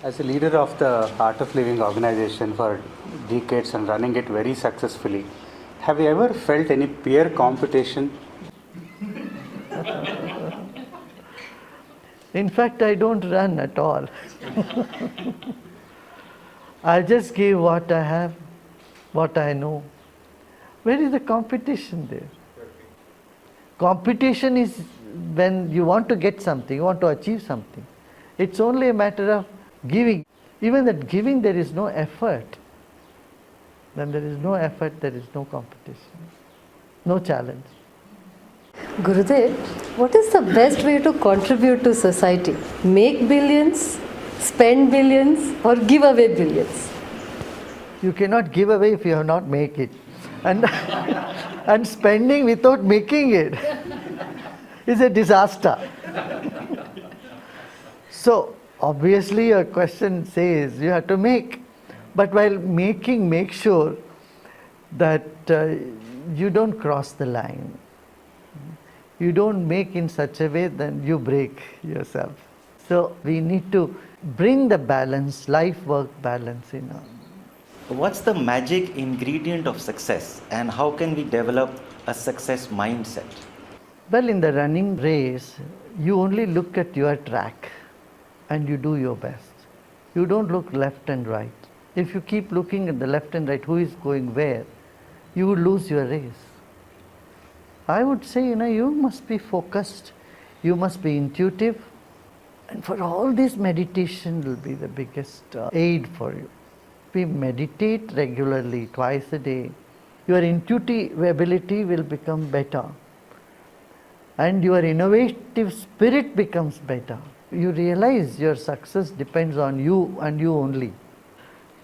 As a leader of the Art of Living organization for decades and running it very successfully, have you ever felt any peer competition? In fact, I don't run at all. I just give what I have, what I know. Where is the competition there? Competition is when you want to get something, you want to achieve something. It's only a matter of giving. Even that giving, there is no effort. When there is no effort, there is no competition, no challenge. Gurudev, what is the best way to contribute to society? Make billions, spend billions, or give away billions? You cannot give away if you have not make it. And, and spending without making it is a disaster. So, obviously your question says you have to make. But while making, make sure that you don't cross the line. You don't make in such a way that you break yourself. So we need to bring the balance, life-work balance in our. What's the magic ingredient of success and how can we develop a success mindset? Well, in the running race, you only look at your track and you do your best. You don't look left and right. If you keep looking at the left and right, who is going where, you will lose your race. I would say, you must be focused, you must be intuitive, and for all this, meditation will be the biggest aid for you. If we meditate regularly, twice a day, your intuitive ability will become better, and your innovative spirit becomes better. You realize your success depends on you and you only.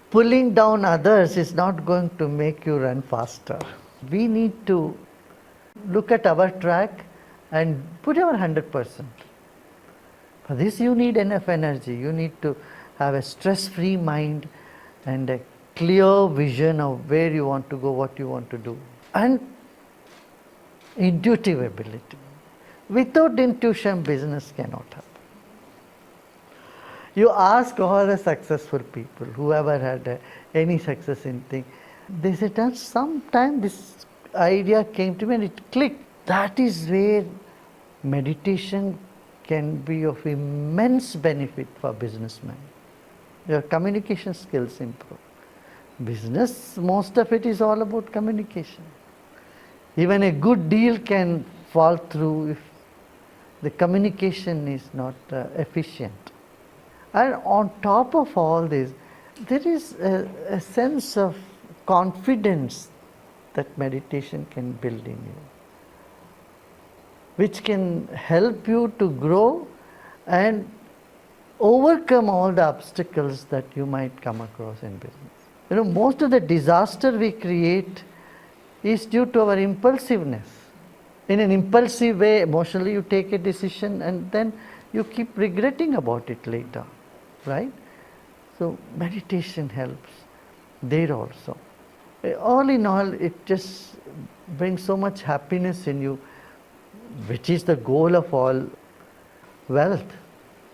Pulling down others is not going to make you run faster. We need to look at our track and put our 100%. For this you need enough energy. You need to have a stress-free mind and a clear vision of where you want to go, what you want to do. And intuitive ability. Without intuition, business cannot happen. You ask all the successful people, whoever had any success in thing, they said, sometime this idea came to me and it clicked. That is where meditation can be of immense benefit for businessmen. Your communication skills improve. Business, most of it is all about communication. Even a good deal can fall through if the communication is not efficient. And on top of all this, there is a sense of confidence that meditation can build in you, which can help you to grow and overcome all the obstacles that you might come across in business. Most of the disaster we create is due to our impulsiveness. In an impulsive way, emotionally you take a decision and then you keep regretting about it later, right? So meditation helps there also. All in all, it just brings so much happiness in you, which is the goal of all wealth.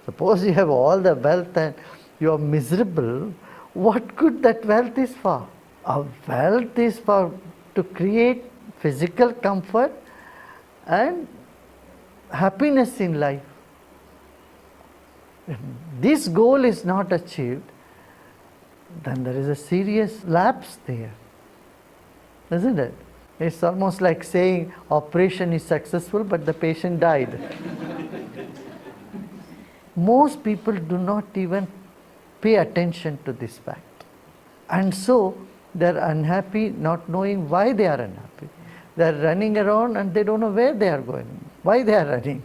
Suppose you have all the wealth and you are miserable, what good that wealth is for? Our wealth is for to create physical comfort and happiness in life. If this goal is not achieved, then there is a serious lapse there. Isn't it? It's almost like saying operation is successful but the patient died. Most people do not even pay attention to this fact. And so they are unhappy not knowing why they are unhappy. They are running around and they don't know where they are going, why they are running.